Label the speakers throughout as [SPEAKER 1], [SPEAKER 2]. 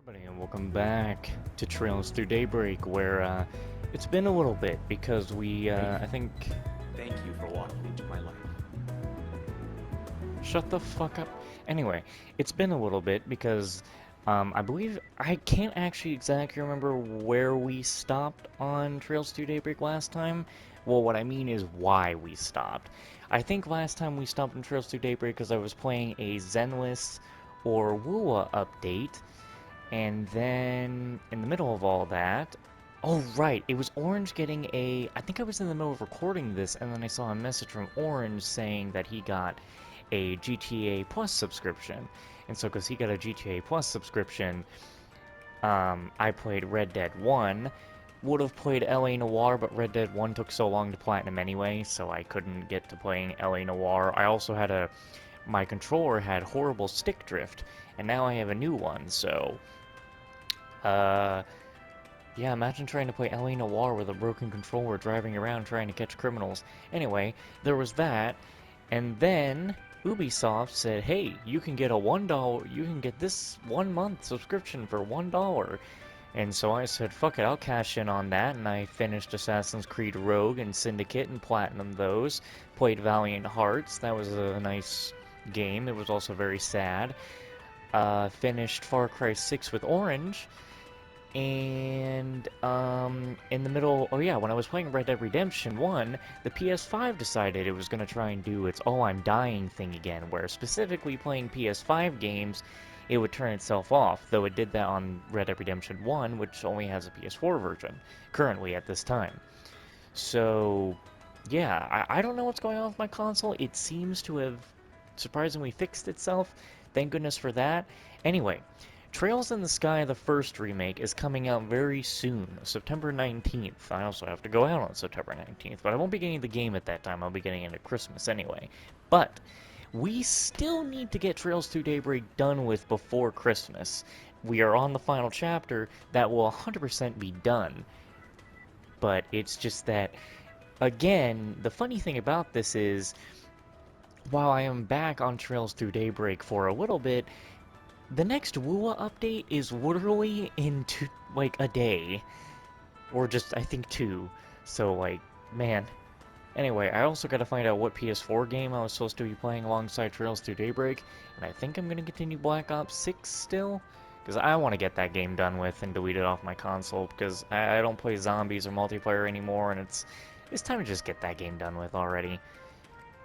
[SPEAKER 1] everybody, and welcome back to Trails Through Daybreak, where it's been a little bit because I think.
[SPEAKER 2] Thank you for walking into my life.
[SPEAKER 1] Shut the fuck up. Anyway, it's been a little bit because I believe I can't actually exactly remember where we stopped on Trails Through Daybreak last time. Well, what I mean is why we stopped. I think last time we stopped on Trails Through Daybreak because I was playing a Zenless or Wua update. And then, in the middle of all that, oh right, it was Orange getting a. I think I was in the middle of recording this, and then I saw a message from Orange saying that he got a GTA Plus subscription. And so, because he got a GTA Plus subscription, I played Red Dead 1. Would have played LA Noire, but Red Dead 1 took so long to platinum anyway, so I couldn't get to playing LA Noire. I also had a. My controller had horrible stick drift, and now I have a new one, so uh, yeah, imagine trying to play LA Noire with a broken controller driving around trying to catch criminals. Anyway, there was that, and then Ubisoft said, hey, you can get a $1, you can get this 1 month subscription for $1. And so I said, fuck it, I'll cash in on that, and I finished Assassin's Creed Rogue and Syndicate and Platinum those. Played Valiant Hearts, that was a nice game, it was also very sad. Finished Far Cry 6 with Orange, and in the middle, oh yeah, when I was playing Red Dead Redemption 1, the PS5 decided it was going to try and do its "oh, I'm dying" thing again, where specifically playing PS5 games, it would turn itself off, though it did that on Red Dead Redemption 1, which only has a PS4 version, currently at this time. So, yeah, I don't know what's going on with my console. It seems to have surprisingly fixed itself. Thank goodness for that. Anyway, Trails in the Sky, the first remake, is coming out very soon, September 19th. I also have to go out on September 19th, but I won't be getting the game at that time. I'll be getting it at Christmas anyway. But we still need to get Trails Through Daybreak done with before Christmas. We are on the final chapter that will 100% be done. But it's just that, again, the funny thing about this is, while I am back on Trails Through Daybreak for a little bit, the next Wua update is literally in like a day, or just I think two. So like, man. Anyway, I also gotta find out what PS4 game I was supposed to be playing alongside Trails Through Daybreak, and I think I'm gonna continue Black Ops 6 still, because I want to get that game done with and delete it off my console, because I don't play zombies or multiplayer anymore, and it's time to just get that game done with already.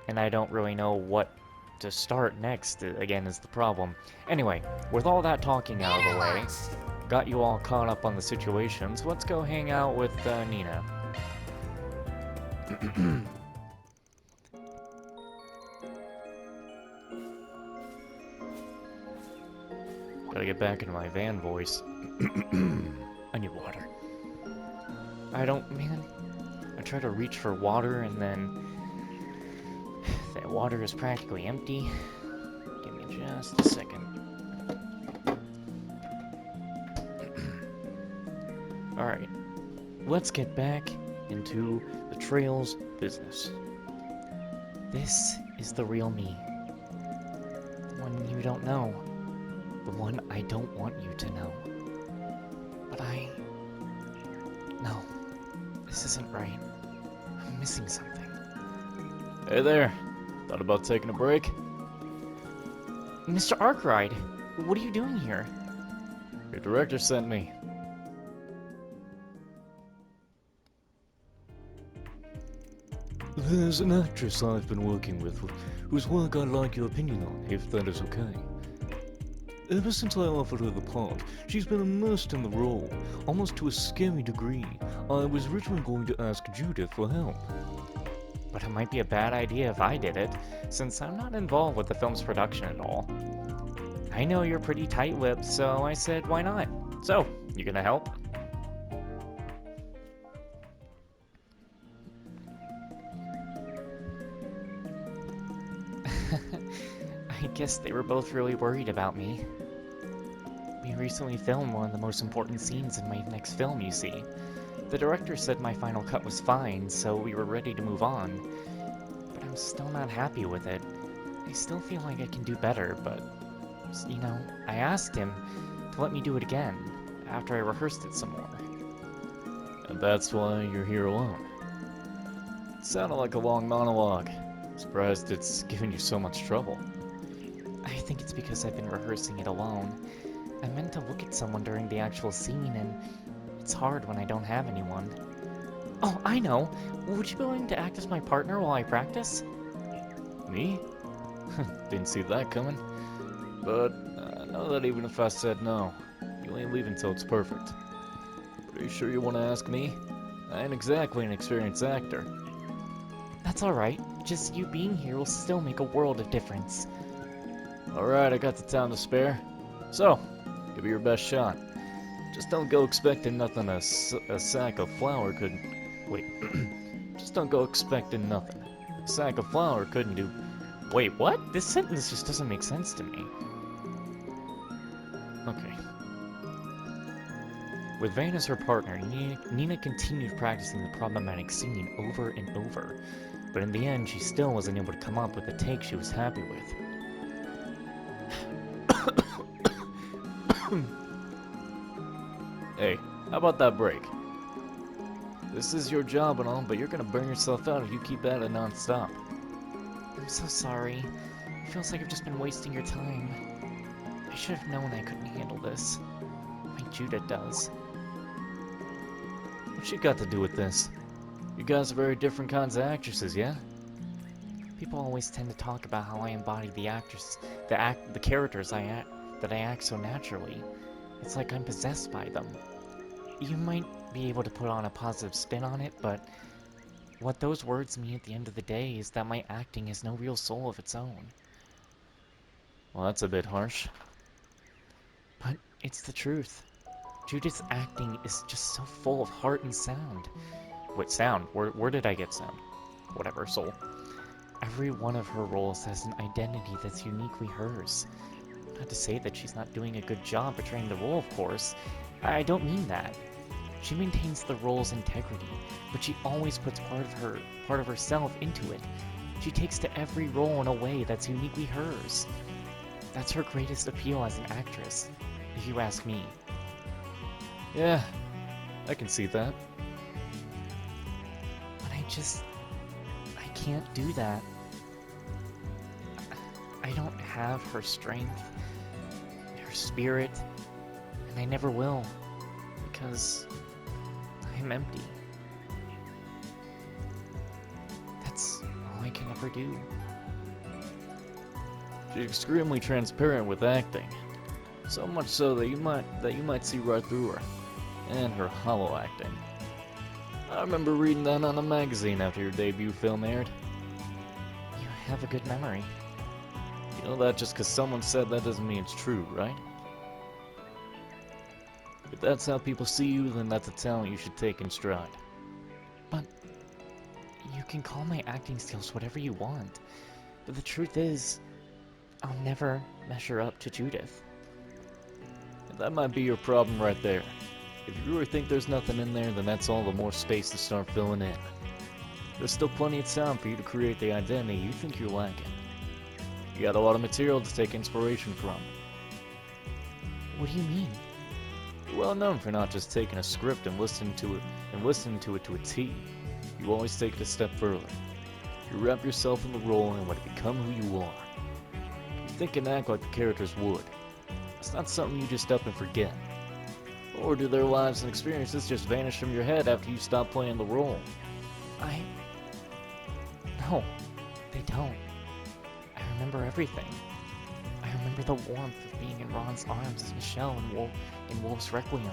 [SPEAKER 1] And I don't really know what to start next, again, is the problem. Anyway, with all that talking out of the way, got you all caught up on the situation, so let's go hang out with Nina. Gotta get back into my van voice. I need water. I don't, man. I try to reach for water and then that water is practically empty. Give me just a second. Alright, let's get back into the Trails business. This is the real me. The one you don't know. The one I don't want you to know. But no, this isn't right. I'm missing something. Hey there. Thought about taking a break? Mr. Arkride, what are you doing here? Your director sent me. There's an actress I've been working with whose work I'd like your opinion on, if that is okay. Ever since I offered her the part, she's been immersed in the role, almost to a scary degree. I was originally going to ask Judith for help. But it might be a bad idea if I did it, since I'm not involved with the film's production at all. I know you're pretty tight-lipped, so I said why not? So, you gonna help? I guess they were both really worried about me. We recently filmed one of the most important scenes in my next film, you see. The director said my final cut was fine, so we were ready to move on. But I'm still not happy with it. I still feel like I can do better, but, you know, I asked him to let me do it again, after I rehearsed it some more.
[SPEAKER 3] And that's why you're here alone. It sounded like a long monologue. Surprised it's given you so much trouble.
[SPEAKER 1] I think it's because I've been rehearsing it alone. I meant to look at someone during the actual scene, and it's hard when I don't have anyone. Oh, I know! Would you be willing to act as my partner while I practice?
[SPEAKER 3] Me? Didn't see that coming. But I know that even if I said no, you ain't leaving till it's perfect. But are you sure you want to ask me? I ain't exactly an experienced actor.
[SPEAKER 1] That's alright. Just you being here will still make a world of difference.
[SPEAKER 3] Alright, I got the time to spare. So, give it your best shot. Just don't go expecting nothing a sack of flour couldn't... Wait. Just don't go expecting nothing. A sack of flour couldn't do...
[SPEAKER 1] Wait, what? This sentence just doesn't make sense to me.
[SPEAKER 3] Okay.
[SPEAKER 1] With Vane as her partner, Nina continued practicing the problematic scene over and over, but in the end, she still wasn't able to come up with a take she was happy with.
[SPEAKER 3] Hey, how about that break? This is your job and all, but you're gonna burn yourself out if you keep at it non-stop.
[SPEAKER 1] I'm so sorry. It feels like I've just been wasting your time. I should have known I couldn't handle this. Like Judith does.
[SPEAKER 3] What you got to do with this? You guys are very different kinds of actresses, yeah?
[SPEAKER 1] People always tend to talk about how I embody the characters that I act so naturally. It's like I'm possessed by them. You might be able to put on a positive spin on it, but what those words mean at the end of the day is that my acting has no real soul of its own.
[SPEAKER 3] Well, that's a bit harsh.
[SPEAKER 1] But it's the truth. Judith's acting is just so full of heart and sound. Wait, sound? Where did I get sound? Whatever, soul. Every one of her roles has an identity that's uniquely hers. Not to say that she's not doing a good job portraying the role, of course. I don't mean that. She maintains the role's integrity, but she always puts part of herself into it. She takes to every role in a way that's uniquely hers. That's her greatest appeal as an actress, if you ask me.
[SPEAKER 3] Yeah, I can see that.
[SPEAKER 1] But I can't do that. I don't have her strength, her spirit, and I never will, because I'm empty. That's all I can ever do.
[SPEAKER 3] She's extremely transparent with acting. So much so that you might see right through her. And her hollow acting. I remember reading that on a magazine after your debut film aired.
[SPEAKER 1] You have a good memory.
[SPEAKER 3] You know that just because someone said that doesn't mean it's true, right? If that's how people see you, then that's a talent you should take in stride.
[SPEAKER 1] But you can call my acting skills whatever you want. But the truth is, I'll never measure up to Judith.
[SPEAKER 3] And that might be your problem right there. If you really think there's nothing in there, then that's all the more space to start filling in. There's still plenty of time for you to create the identity you think you're lacking. You got a lot of material to take inspiration from.
[SPEAKER 1] What do you mean?
[SPEAKER 3] You're well known for not just taking a script and listening to it to a T. You always take it a step further. You wrap yourself in the role and want to become who you are. You think and act like the characters would. It's not something you just up and forget. Or do their lives and experiences just vanish from your head after you stop playing the role?
[SPEAKER 1] No, they don't. I remember everything. I remember the warmth of being in Ron's arms as Michelle in Wolf's Requiem.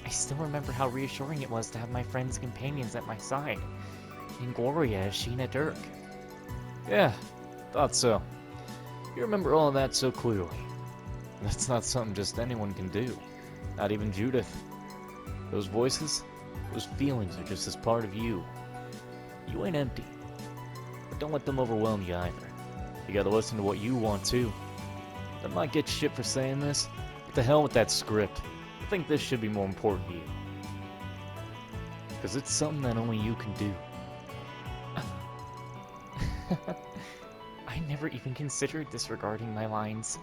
[SPEAKER 1] I still remember how reassuring it was to have my friends and companions at my side. And Gloria as Sheena Dirk.
[SPEAKER 3] Yeah, thought so. You remember all of that so clearly. That's not something just anyone can do. Not even Judith. Those voices, those feelings are just as part of you. You ain't empty. But don't let them overwhelm you either. You gotta listen to what you want too. I might get shit for saying this, but the hell with that script. I think this should be more important to you. Because it's something that only you can do.
[SPEAKER 1] I never even considered disregarding my lines.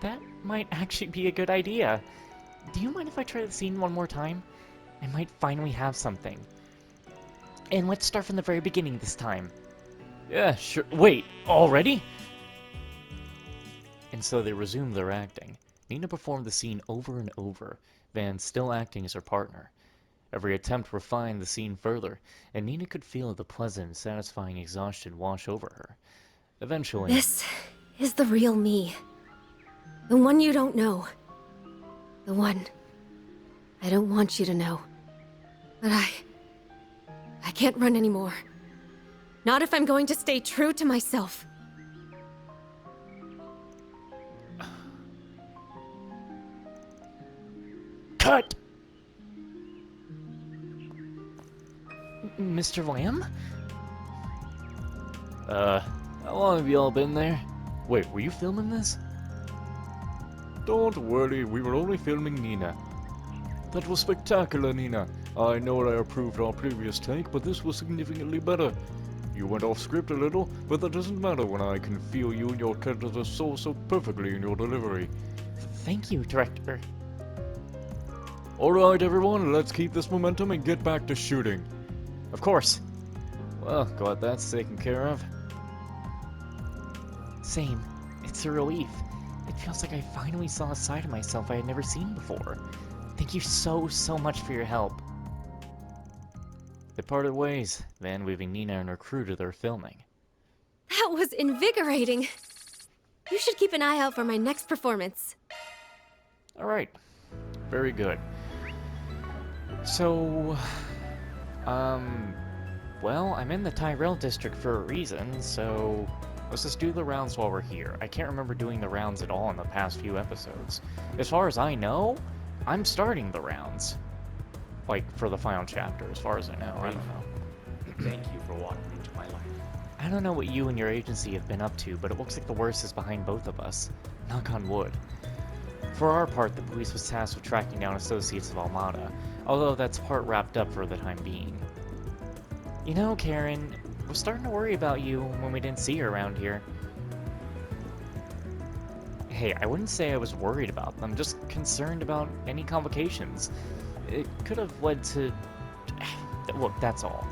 [SPEAKER 1] That might actually be a good idea. Do you mind if I try the scene one more time? I might finally have something. And let's start from the very beginning this time.
[SPEAKER 3] Yeah, sure.
[SPEAKER 1] Wait, already? And so they resumed their acting. Nina performed the scene over and over, Van still acting as her partner. Every attempt refined the scene further, and Nina could feel the pleasant, satisfying exhaustion wash over her. Eventually...
[SPEAKER 4] This is the real me. The one you don't know. The one I don't want you to know. But I can't run anymore. Not if I'm going to stay true to myself.
[SPEAKER 1] Cut! Mr. Lamb?
[SPEAKER 3] How long have y'all been there?
[SPEAKER 1] Wait, were you filming this?
[SPEAKER 3] Don't worry, we were only filming Nina. That was spectacular, Nina. I know I approved our previous take, but this was significantly better. You went off script a little, but that doesn't matter when I can feel you and your characters so perfectly in your delivery.
[SPEAKER 1] Thank you, Director.
[SPEAKER 3] Alright everyone, let's keep this momentum and get back to shooting.
[SPEAKER 1] Of course.
[SPEAKER 3] Well, glad that's taken care of.
[SPEAKER 1] Same. It's a relief. It feels like I finally saw a side of myself I had never seen before. Thank you so much for your help.
[SPEAKER 3] They parted ways, Van leaving Nina and her crew to their filming.
[SPEAKER 4] That was invigorating. You should keep an eye out for my next performance.
[SPEAKER 3] Alright. Very good.
[SPEAKER 1] So... Well, I'm in the Tyrell district for a reason, so... Let's just do the rounds while we're here. I can't remember doing the rounds at all in the past few episodes. As far as I know, I'm starting the rounds. Like, for the final chapter, as far as I know. I don't know.
[SPEAKER 2] Thank you for walking into my life.
[SPEAKER 1] I don't know what you and your agency have been up to, but it looks like the worst is behind both of us. Knock on wood. For our part, the police was tasked with tracking down associates of Almada, although that's part wrapped up for the time being. You know, Karen, we're starting to worry about you when we didn't see you around here. Hey, I wouldn't say I was worried about them, just concerned about any complications. It could have led to... Look, that's all.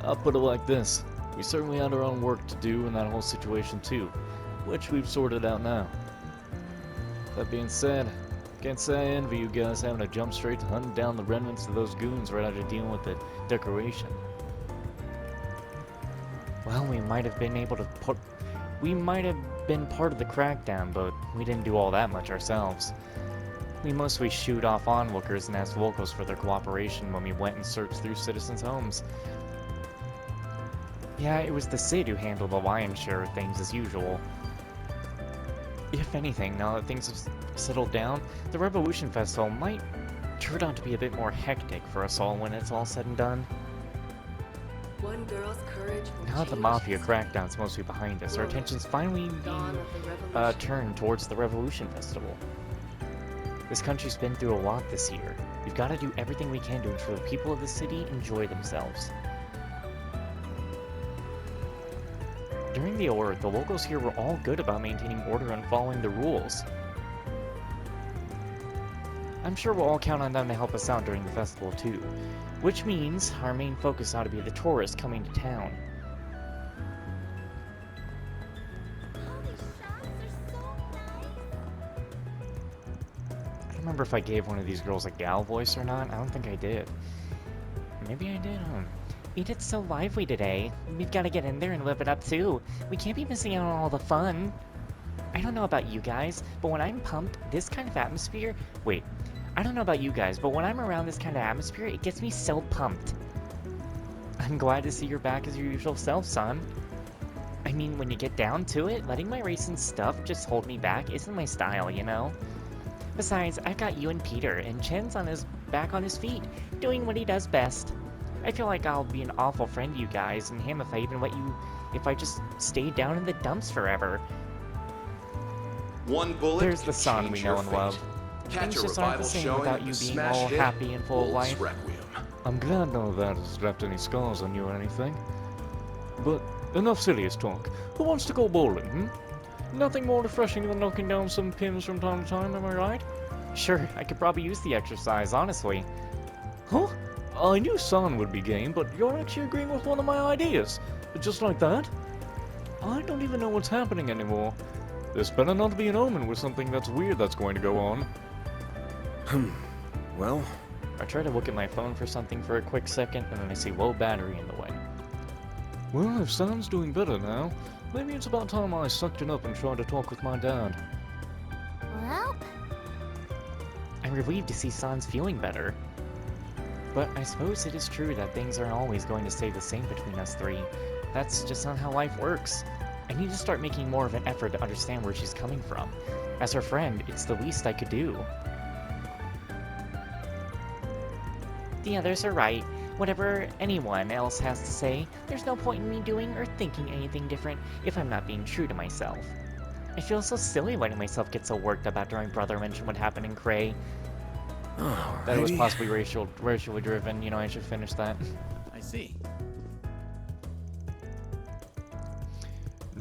[SPEAKER 3] I'll put it like this. We certainly had our own work to do in that whole situation too, which we've sorted out now. That being said, can't say I envy you guys having to jump straight to hunting down the remnants of those goons right after dealing with the decoration.
[SPEAKER 1] Well, we might have been able to put... We might have been part of the crackdown, but we didn't do all that much ourselves. We mostly shoot off onlookers and asked locals for their cooperation when we went and searched through citizens' homes. Yeah, it was the Cid who handled the lion's share of things as usual. If anything, now that things have settled down, the Revolution Festival might turn out to be a bit more hectic for us all when it's all said and done.
[SPEAKER 4] One girl's courage will
[SPEAKER 1] Now that the
[SPEAKER 4] change
[SPEAKER 1] Mafia
[SPEAKER 4] history.
[SPEAKER 1] crackdown's mostly behind us, our attention's finally
[SPEAKER 4] Dawn
[SPEAKER 1] being
[SPEAKER 4] of the revolution.
[SPEAKER 1] turned towards the Revolution Festival. This country's been through a lot this year. We've got to do everything we can to ensure the people of the city enjoy themselves. During the order, the locals here were all good about maintaining order and following the rules. I'm sure we'll all count on them to help us out during the festival too, which means our main focus ought to be the tourists coming to town. I don't remember if I gave one of these girls a gal voice or not. I don't think I did. Maybe I did, huh? We did so lively today. We've got to get in there and live it up too. We can't be missing out on all the fun. I don't know about you guys, but when I'm pumped, this kind of atmosphere... Wait, I don't know about you guys, but when I'm around this kind of atmosphere, it gets me so pumped. I'm glad to see you're back as your usual self, son. I mean, when you get down to it, letting my racing stuff just hold me back isn't my style, you know? Besides, I've got you and Peter, and Chen's on his back on his feet, doing what he does best. I feel like I'll be an awful friend to you guys and him if I just stayed down in the dumps forever.
[SPEAKER 5] One bullet.
[SPEAKER 1] There's the
[SPEAKER 5] can
[SPEAKER 1] son
[SPEAKER 5] change
[SPEAKER 1] we
[SPEAKER 5] your
[SPEAKER 1] know and
[SPEAKER 5] fate.
[SPEAKER 1] love.
[SPEAKER 5] Catch
[SPEAKER 1] Things
[SPEAKER 5] a
[SPEAKER 1] just aren't the
[SPEAKER 5] revival
[SPEAKER 1] same
[SPEAKER 5] showing
[SPEAKER 1] without
[SPEAKER 5] of
[SPEAKER 1] you
[SPEAKER 5] the
[SPEAKER 1] being
[SPEAKER 5] smash
[SPEAKER 1] all
[SPEAKER 5] hit,
[SPEAKER 1] happy and full of
[SPEAKER 5] Wolves
[SPEAKER 1] life.
[SPEAKER 5] Requiem.
[SPEAKER 3] I'm glad none of that has left any scars on you or anything. But enough serious talk. Who wants to go bowling, Nothing more refreshing than knocking down some pins from time to time, am I right?
[SPEAKER 1] Sure, I could probably use the exercise, honestly.
[SPEAKER 3] Huh? I knew San would be game, but you're actually agreeing with one of my ideas. Just like that? I don't even know what's happening anymore. This better not be an omen with something that's weird that's going to go on.
[SPEAKER 5] Well,
[SPEAKER 1] I try to look at my phone for something for a quick second, and then I see low battery in the way.
[SPEAKER 3] Well, if San's doing better now, maybe it's about time I sucked it up and tried to talk with my dad.
[SPEAKER 6] Well,
[SPEAKER 1] I'm relieved to see San's feeling better. But I suppose it is true that things aren't always going to stay the same between us three. That's just not how life works. I need to start making more of an effort to understand where she's coming from. As her friend, it's the least I could do. The others are right. Whatever anyone else has to say, there's no point in me doing or thinking anything different if I'm not being true to myself. I feel so silly letting myself get so worked up after my brother mentioned what happened in Cray. That it was
[SPEAKER 5] alrighty.
[SPEAKER 1] possibly racially driven, you know, I should finish that.
[SPEAKER 2] I see.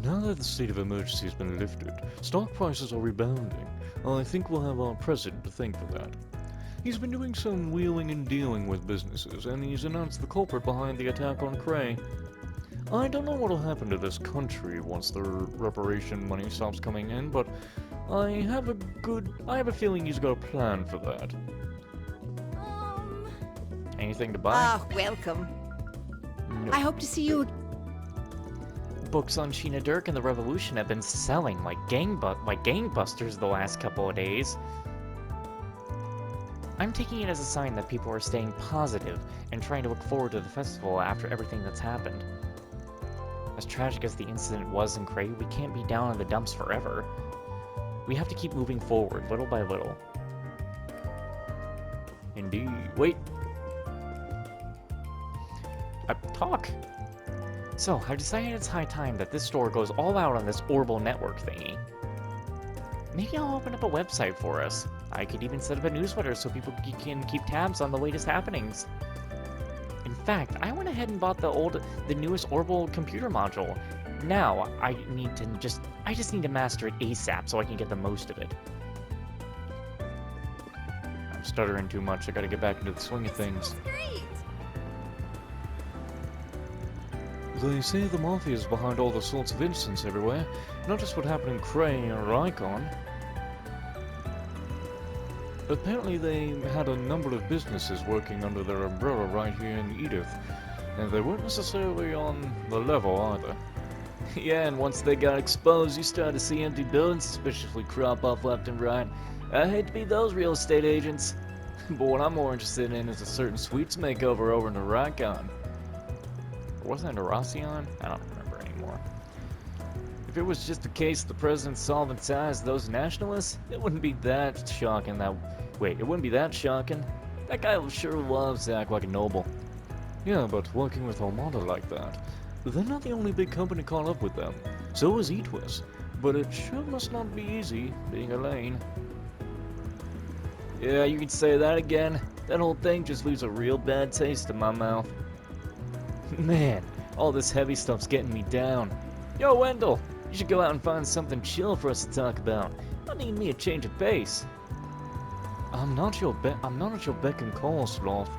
[SPEAKER 3] Now that the state of emergency has been lifted, stock prices are rebounding. I think we'll have our president to thank for that. He's been doing some wheeling and dealing with businesses, and he's announced the culprit behind the attack on Cray. I don't know what'll happen to this country once the reparation money stops coming in, but I have a feeling he's got a plan for that.
[SPEAKER 1] Anything to buy?
[SPEAKER 6] ah, welcome.
[SPEAKER 1] No.
[SPEAKER 6] I hope to see you.
[SPEAKER 1] Books on Sheena Dirk and the Revolution have been selling like gangbusters the last couple of days. I'm taking it as a sign that people are staying positive and trying to look forward to the festival after everything that's happened. As tragic as the incident was in Cray, we can't be down in the dumps forever. We have to keep moving forward, little by little.
[SPEAKER 3] Indeed.
[SPEAKER 1] Wait! Talk! So, I've decided it's high time that this store goes all out on this Orbital network thingy. Maybe I'll open up a website for us. I could even set up a newsletter so people can keep tabs on the latest happenings. In fact, I went ahead and bought the newest Orbital computer module. Now, I just need to master it ASAP so I can get the most of it.
[SPEAKER 3] I'm stuttering too much. I gotta get back into the swing of things.
[SPEAKER 6] Great.
[SPEAKER 3] They say the Mafia is behind all the sorts of incidents everywhere, not just what happened in Cray or Icon. Apparently they had a number of businesses working under their umbrella right here in Edith, and they weren't necessarily on the level either. Yeah, and once they got exposed, you started to see empty buildings suspiciously crop up left and right. I hate to be those real estate agents, but what I'm more interested in is a certain sweets makeover over in Icon. Wasn't it Aracion? I don't remember anymore. If it was just a case of the president solventized those nationalists, it wouldn't be that shocking that... Wait, it wouldn't be that shocking? That guy sure loves to act like a noble. Yeah, but working with Armada like that, they're not the only big company caught up with them. So is Etwis. But it sure must not be easy, being Elaine. Yeah, you can say that again. That whole thing just leaves a real bad taste in my mouth. Man, all this heavy stuff's getting me down. Yo, Wendell, you should go out and find something chill for us to talk about. I need me a change of pace. I'm not at your beck and call, Sloth.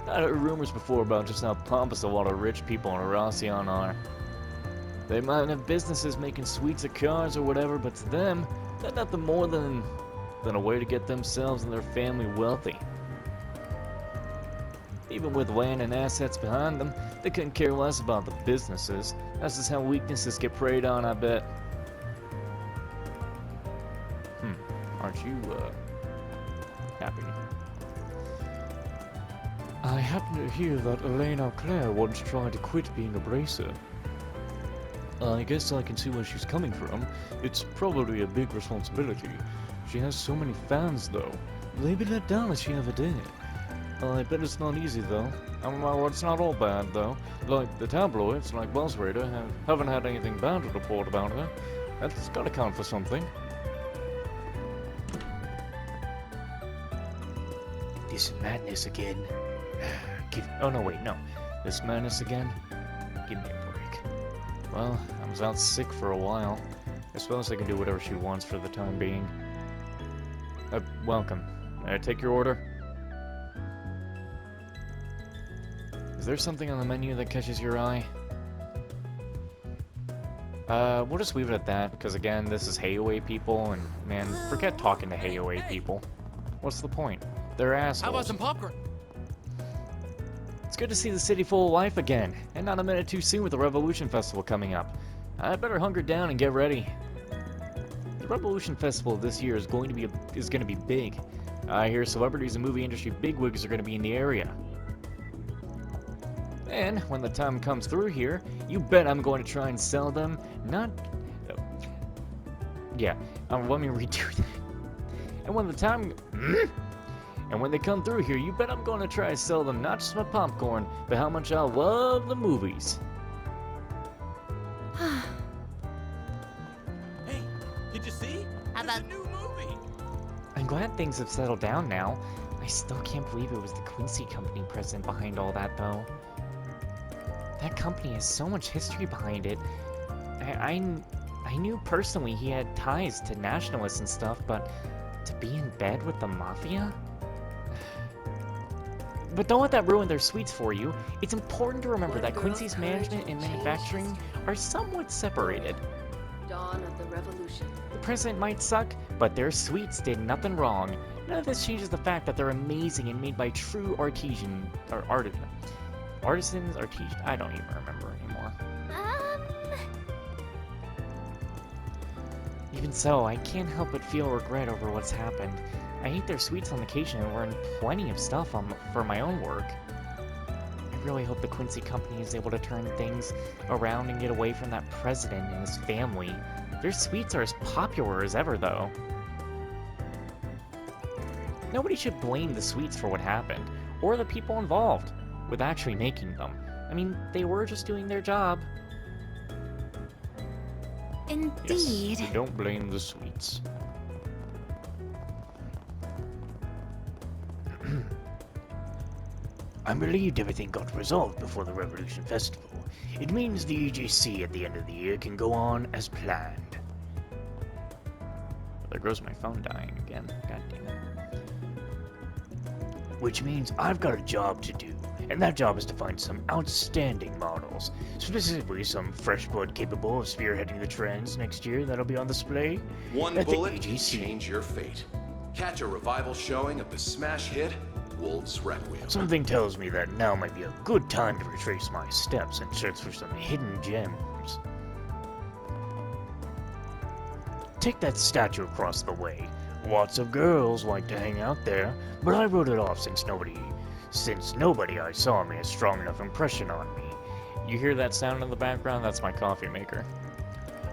[SPEAKER 3] I heard rumors before about just how pompous a lot of rich people in Aracion are. They might have businesses making sweets or cars or whatever, but to them, they're nothing more than a way to get themselves and their family wealthy. Even with land and assets behind them, they couldn't care less about the businesses. That's just how weaknesses get preyed on, I bet. Aren't you, happy? I happen to hear that Elaine Auclair once tried to quit being a bracer. I guess I can see where she's coming from. It's probably a big responsibility. She has so many fans, though. They'd be let down if she ever did. I bet it's not easy, though. Well, it's not all bad, though. Like, the tabloids, like BuzzRadar, haven't had anything bad to report about her. That's gotta count for something.
[SPEAKER 1] This madness again. Oh no, wait, no. This madness again? Give me a break.
[SPEAKER 3] Well, I was out sick for a while. I suppose I can do whatever she wants for the time being. Welcome. May I take your order? Is there something on the menu that catches your eye? We'll just leave it at that, because again, this is Hayaway people, and man, forget talking to Hayaway people. What's the point? They're assholes.
[SPEAKER 2] How about some popcorn?
[SPEAKER 3] It's good to see the city full of life again, and not a minute too soon with the Revolution Festival coming up. I better hunker down and get ready. The Revolution Festival this year is going to be big. I hear celebrities and movie industry bigwigs are going to be in the area. And when the time comes through here, you bet I'm going to try and sell them, not... Yeah, let me redo that. And when the time... And when they come through here, you bet I'm going to try to sell them not just my popcorn, but how much I love the movies.
[SPEAKER 2] Hey, did you see?
[SPEAKER 6] How
[SPEAKER 2] There's
[SPEAKER 6] about-
[SPEAKER 2] a new movie.
[SPEAKER 1] I'm glad things have settled down now. I still can't believe it was the Quincy Company president behind all that, though. That company has so much history behind it. I knew personally he had ties to nationalists and stuff, but to be in bed with the mafia? But don't let that ruin their sweets for you. It's important to remember that Quincy's management and manufacturing are somewhat separated.
[SPEAKER 4] Dawn of the Revolution.
[SPEAKER 1] The president might suck, but their sweets did nothing wrong. None of this changes the fact that they're amazing and made by true artisans. I don't even remember anymore. Even so, I can't help but feel regret over what's happened. I ate their sweets on occasion and learned plenty of stuff for my own work. I really hope the Quincy Company is able to turn things around and get away from that president and his family. Their sweets are as popular as ever, though. Nobody should blame the sweets for what happened, or the people involved with actually making them. I mean, they were just doing their job.
[SPEAKER 6] Indeed.
[SPEAKER 3] Yes, don't blame the sweets.
[SPEAKER 5] I'm relieved everything got resolved before the Revolution Festival. It means the EGC at the end of the year can go on as planned.
[SPEAKER 3] There goes my phone dying again. God damn it.
[SPEAKER 5] Which means I've got a job to do, and that job is to find some outstanding models, specifically some fresh blood capable of spearheading the trends next year that'll be on display
[SPEAKER 7] One
[SPEAKER 5] at the
[SPEAKER 7] bullet can
[SPEAKER 5] EGC.
[SPEAKER 7] change your fate. Catch a revival showing of the smash hit, Wolves Requiem.
[SPEAKER 5] Something tells me that now might be a good time to retrace my steps and search for some hidden gems. Take that statue across the way. Lots of girls like to hang out there, but I wrote it off since nobody I saw made a strong enough impression on me.
[SPEAKER 3] You hear that sound in the background? That's my coffee maker.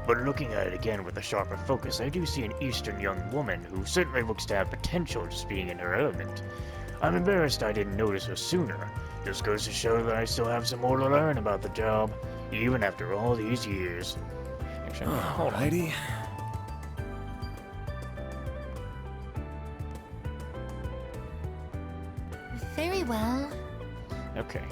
[SPEAKER 5] But looking at it again with a sharper focus, I do see an Eastern young woman who certainly looks to have potential just being in her element. I'm embarrassed I didn't notice her sooner. Just goes to show that I still have some more to learn about the job, even after all these years.
[SPEAKER 3] Actually, hold on.
[SPEAKER 8] Alrighty.
[SPEAKER 6] Very well.
[SPEAKER 3] Okay.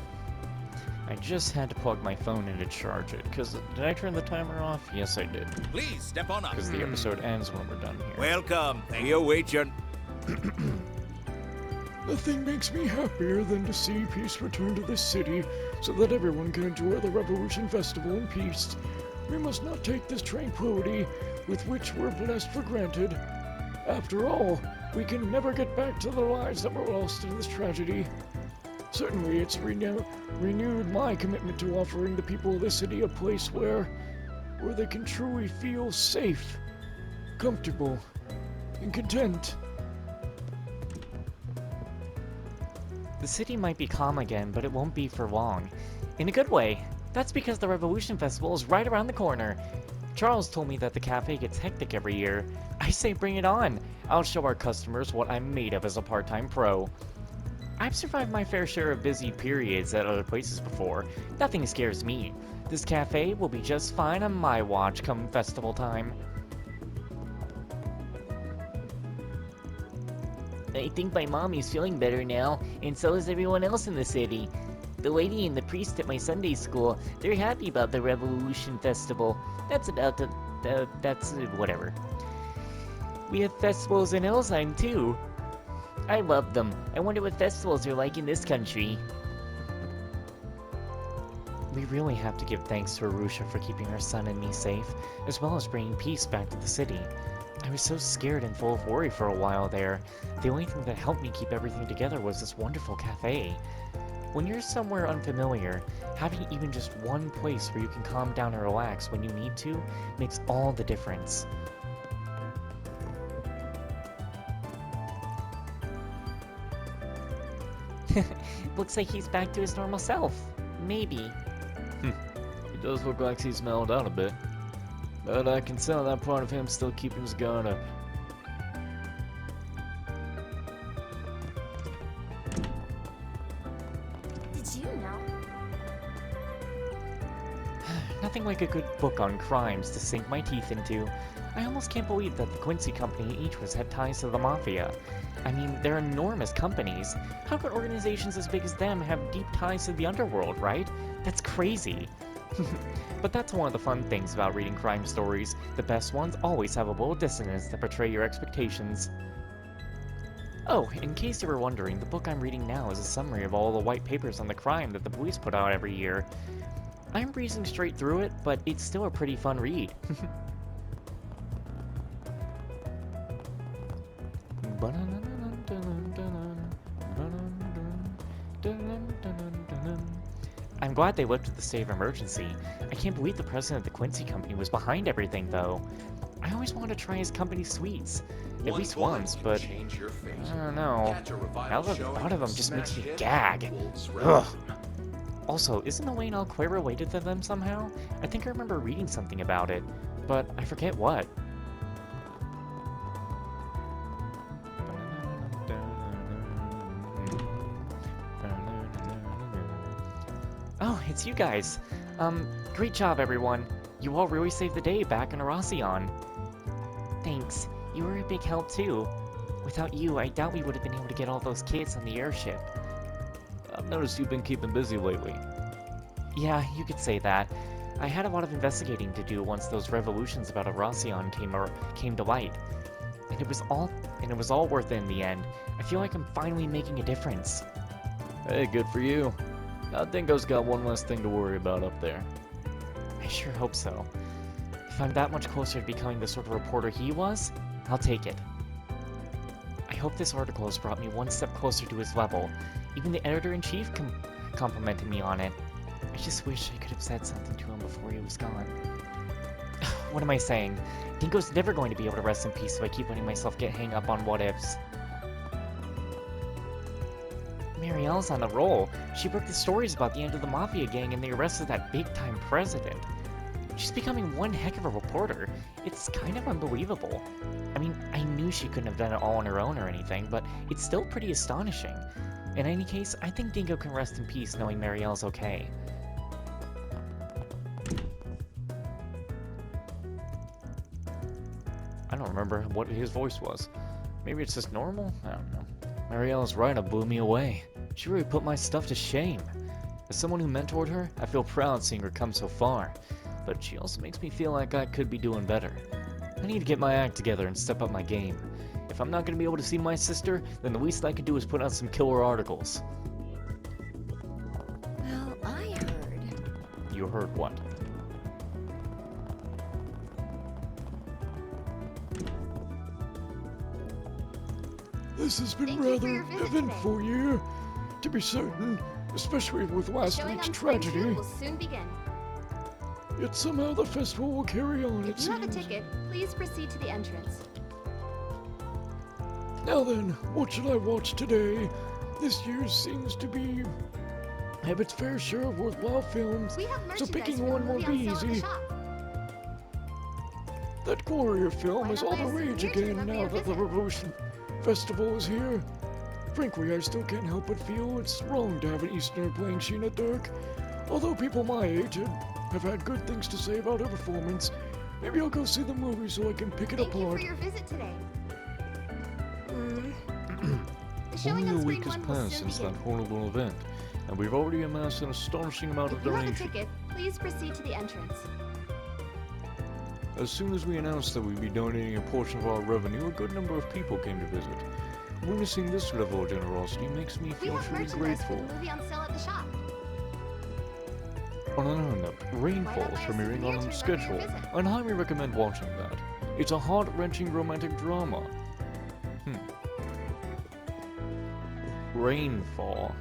[SPEAKER 3] I just had to plug my phone in to charge it, because did I turn the timer off? Yes, I did.
[SPEAKER 8] Please step on up.
[SPEAKER 3] Because the episode ends when we're done here.
[SPEAKER 8] Welcome. Thank you, wait your...
[SPEAKER 5] Nothing makes me happier than to see peace return to this city, so that everyone can enjoy the Revolution Festival in peace. We must not take this tranquility with which we're blessed for granted. After all, we can never get back to the lives that were lost in this tragedy. Certainly, it's renewed my commitment to offering the people of this city a place where they can truly feel safe, comfortable, and content.
[SPEAKER 1] The city might be calm again, but it won't be for long. In a good way. That's because the Revolution Festival is right around the corner. Charles told me that the cafe gets hectic every year. I say bring it on. I'll show our customers what I'm made of as a part-time pro. I've survived my fair share of busy periods at other places before. Nothing scares me. This cafe will be just fine on my watch come festival time. I think my mommy's feeling better now, and so is everyone else in the city.
[SPEAKER 9] The lady and the priest at my Sunday school, they're happy about the Revolution Festival. That's about that's whatever. We have festivals in Elzheim, too. I love them. I wonder what festivals are like in this country.
[SPEAKER 1] We really have to give thanks to Arusha for keeping our son and me safe, as well as bringing peace back to the city. I was so scared and full of worry for a while there. The only thing that helped me keep everything together was this wonderful cafe. When you're somewhere unfamiliar, having even just one place where you can calm down and relax when you need to makes all the difference.
[SPEAKER 9] Looks like he's back to his normal self. Maybe.
[SPEAKER 3] He does look like he's mellowed out a bit. But I can tell that part of him still keeping his guard up.
[SPEAKER 6] Did you know?
[SPEAKER 1] Nothing like a good book on crimes to sink my teeth into. I almost can't believe that the Quincy Company and Ichwas had ties to the Mafia. I mean, they're enormous companies. How could organizations as big as them have deep ties to the underworld, right? That's crazy. But that's one of the fun things about reading crime stories. The best ones always have a little dissonance that betray your expectations. Oh, in case you were wondering, the book I'm reading now is a summary of all the white papers on the crime that the police put out every year. I'm breezing straight through it, but it's still a pretty fun read. I'm glad they lifted the state of emergency. I can't believe the president of the Quincy Company was behind everything, though. I always wanted to try his company sweets. At least once, but I don't know. Now the thought of them just makes me gag. Ugh. Also, isn't Elaine Alquay related to them somehow? I think I remember reading something about it, but I forget what. Oh, it's you guys. Great job, everyone. You all really saved the day back in Arasion.
[SPEAKER 9] Thanks. You were a big help, too. Without you, I doubt we would have been able to get all those kids on the airship.
[SPEAKER 3] I've noticed you've been keeping busy lately.
[SPEAKER 1] Yeah, you could say that. I had a lot of investigating to do once those revolutions about Arasion came to light. And it was all worth it in the end. I feel like I'm finally making a difference.
[SPEAKER 3] Hey, good for you. Now Dingo's got one less thing to worry about up there.
[SPEAKER 1] I sure hope so. If I'm that much closer to becoming the sort of reporter he was, I'll take it. I hope this article has brought me one step closer to his level. Even the editor-in-chief complimented me on it. I just wish I could have said something to him before he was gone. What am I saying? Dingo's never going to be able to rest in peace if I keep letting myself get hung up on what-ifs. Marielle's on a roll. She broke the stories about the end of the Mafia gang and the arrest of that big-time president. She's becoming one heck of a reporter. It's kind of unbelievable. I mean, I knew she couldn't have done it all on her own or anything, but it's still pretty astonishing. In any case, I think Dingo can rest in peace knowing Marielle's okay.
[SPEAKER 3] I don't remember what his voice was. Maybe it's just normal? I don't know. Marielle's writer blew me away. She really put my stuff to shame. As someone who mentored her, I feel proud seeing her come so far. But she also makes me feel like I could be doing better. I need to get my act together and step up my game. If I'm not going to be able to see my sister, then the least I can do is put out some killer articles.
[SPEAKER 4] Well, I heard.
[SPEAKER 3] You heard what?
[SPEAKER 5] This has been
[SPEAKER 6] Thank you for
[SPEAKER 5] rather
[SPEAKER 6] your visit
[SPEAKER 5] eventful year, to be certain, especially with last
[SPEAKER 6] Showing
[SPEAKER 5] week's
[SPEAKER 6] on Spring
[SPEAKER 5] tragedy.
[SPEAKER 6] 2 will soon begin.
[SPEAKER 5] Yet somehow the festival will carry on, it
[SPEAKER 6] If you have a
[SPEAKER 5] seems.
[SPEAKER 6] ticket, please proceed to the entrance.
[SPEAKER 5] Now then, what should I watch today? This year seems to be have its fair share of worthwhile films,
[SPEAKER 6] We have
[SPEAKER 5] so
[SPEAKER 6] merchandise
[SPEAKER 5] picking
[SPEAKER 6] for the
[SPEAKER 5] one won't
[SPEAKER 6] movie
[SPEAKER 5] be
[SPEAKER 6] on sale at the
[SPEAKER 5] easy.
[SPEAKER 6] shop.
[SPEAKER 5] That Gloria film
[SPEAKER 6] Why
[SPEAKER 5] is
[SPEAKER 6] not
[SPEAKER 5] all
[SPEAKER 6] buy
[SPEAKER 5] the
[SPEAKER 6] a
[SPEAKER 5] rage
[SPEAKER 6] souvenir to
[SPEAKER 5] again
[SPEAKER 6] remember
[SPEAKER 5] now
[SPEAKER 6] your
[SPEAKER 5] that the
[SPEAKER 6] visit?
[SPEAKER 5] Revolution Festival is here. Frankly, I still can't help but feel it's wrong to have an Easterner playing Sheena Dirk. Although people my age have had good things to say about her performance, maybe I'll go see the movie so I can pick it
[SPEAKER 6] Thank you for
[SPEAKER 5] apart.
[SPEAKER 6] your visit today. The
[SPEAKER 3] Only
[SPEAKER 6] showing
[SPEAKER 3] a
[SPEAKER 6] on
[SPEAKER 3] week
[SPEAKER 6] Spring
[SPEAKER 3] has
[SPEAKER 6] 1 will
[SPEAKER 3] passed
[SPEAKER 6] soon
[SPEAKER 3] since that
[SPEAKER 6] begin.
[SPEAKER 3] horrible event. and we've already amassed an astonishing amount of
[SPEAKER 6] If you have a
[SPEAKER 3] donations.
[SPEAKER 6] ticket, please proceed to the entrance.
[SPEAKER 3] As soon as we announced that we'd be donating a portion of our revenue, a good number of people came to visit. Witnessing this level of generosity makes me
[SPEAKER 6] We
[SPEAKER 3] feel
[SPEAKER 6] have
[SPEAKER 3] truly
[SPEAKER 6] merchandise for
[SPEAKER 3] grateful.
[SPEAKER 6] the movie on sale at the shop.
[SPEAKER 3] On another note, Rainfall is
[SPEAKER 6] buy a
[SPEAKER 3] premiering
[SPEAKER 6] souvenir
[SPEAKER 3] on
[SPEAKER 6] to
[SPEAKER 3] schedule,
[SPEAKER 6] remember your visit?
[SPEAKER 3] and highly recommend watching that. It's a heart-wrenching romantic drama. Rainfall.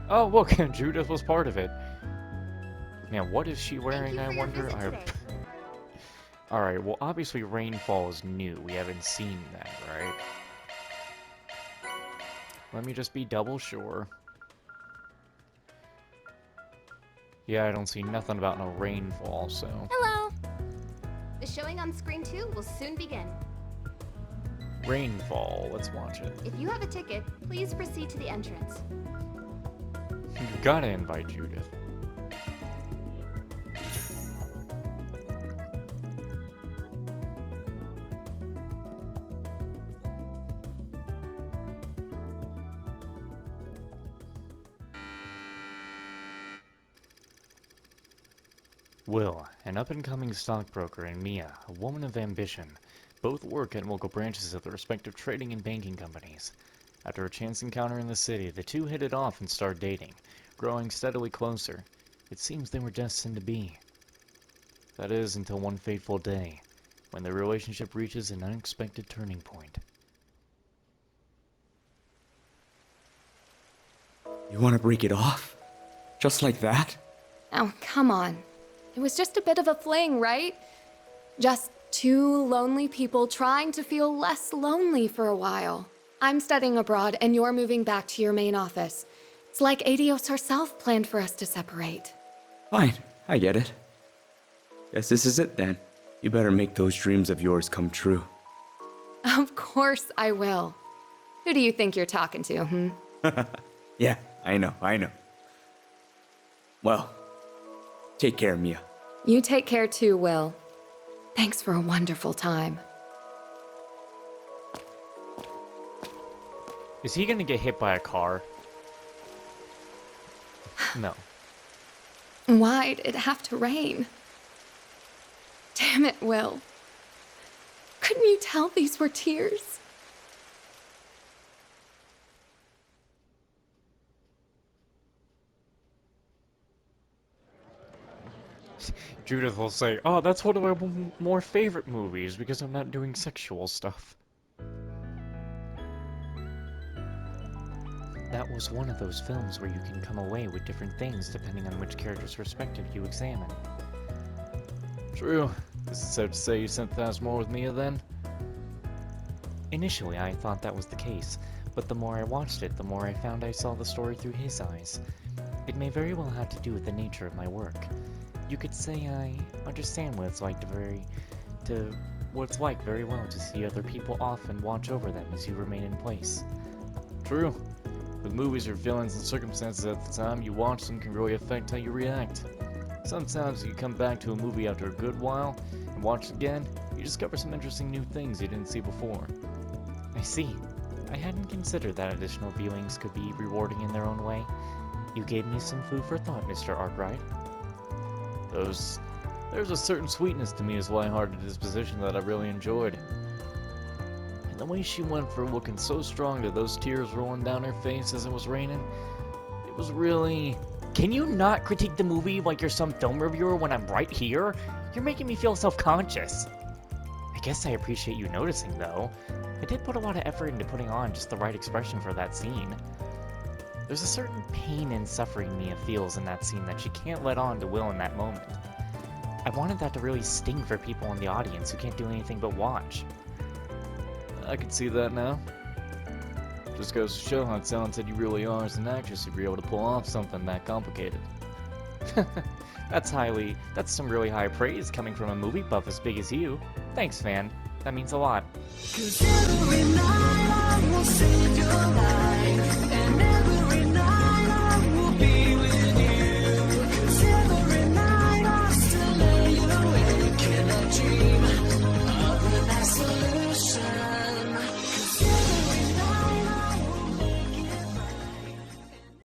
[SPEAKER 3] Oh, look, Judith was part of it. Man, what is she wearing,
[SPEAKER 6] Thank you
[SPEAKER 3] I
[SPEAKER 6] for your
[SPEAKER 3] wonder?
[SPEAKER 6] visit today.
[SPEAKER 3] Alright, well, obviously Rainfall is new. We haven't seen that, right? Let me just be double sure. Yeah, I don't see nothing about no Rainfall, so...
[SPEAKER 6] Hello! The showing on screen 2 will soon begin.
[SPEAKER 3] Rainfall, let's watch it.
[SPEAKER 6] If you have a ticket, please proceed to the entrance.
[SPEAKER 3] You gotta invite Judith. Will, an up-and-coming stockbroker, and Mia, a woman of ambition, both work at local branches of their respective trading and banking companies. After a chance encounter in the city, the two hit it off and started dating, growing steadily closer. It seems they were destined to be. That is, until one fateful day, when their relationship reaches an unexpected turning point.
[SPEAKER 10] You want to break it off? Just like that?
[SPEAKER 4] Oh, come on. It was just a bit of a fling, right? Just two lonely people trying to feel less lonely for a while. I'm studying abroad, and you're moving back to your main office. It's like Adios herself planned for us to separate.
[SPEAKER 10] Fine, I get it. Guess this is it then. You better make those dreams of yours come true.
[SPEAKER 4] Of course I will. Who do you think you're talking to, hmm?
[SPEAKER 10] Yeah, I know. Well, take care, Mia.
[SPEAKER 4] You take care too, Will. Thanks for a wonderful time.
[SPEAKER 3] Is he gonna get hit by a car? No.
[SPEAKER 4] Why'd it have to rain? Damn it, Will. Couldn't you tell these were tears?
[SPEAKER 3] Judith will say, "Oh, that's one of my more favorite movies because I'm not doing sexual stuff." That was one of those films where you can come away with different things depending on which character's perspective you examine. True. Is it safe to say you sympathize more with Mia then? Initially, I thought that was the case, but the more I watched it, the more I found I saw the story through his eyes. It may very well have to do with the nature of my work. You could say I understand what it's like very well to see other people off and watch over them as you remain in place. True. With movies, your feelings and circumstances at the time you watch them can really affect how you react. Sometimes you come back to a movie after a good while and watch it again, you discover some interesting new things you didn't see before. I see. I hadn't considered that additional viewings could be rewarding in their own way. You gave me some food for thought, Mr. Arkwright. There's a certain sweetness to Mia's light-hearted disposition that I really enjoyed. And the way she went for looking so strong to those tears rolling down her face as it was raining, it was really...
[SPEAKER 9] Can you not critique the movie like you're some film reviewer when I'm right here? You're making me feel self-conscious. I guess I appreciate you noticing, though. I did put a lot of effort into putting on just the right expression for that scene. There's a certain pain and suffering Mia feels in that scene that she can't let on to Will in that moment. I wanted that to really sting for people in the audience who can't do anything but watch.
[SPEAKER 3] I can see that now. Just goes to show how talented you really are as an actress to be able to pull off something that complicated.
[SPEAKER 9] That's some really high praise coming from a movie buff as big as you. Thanks, fan. That means a lot.
[SPEAKER 11] 'Cause every night I will save your life.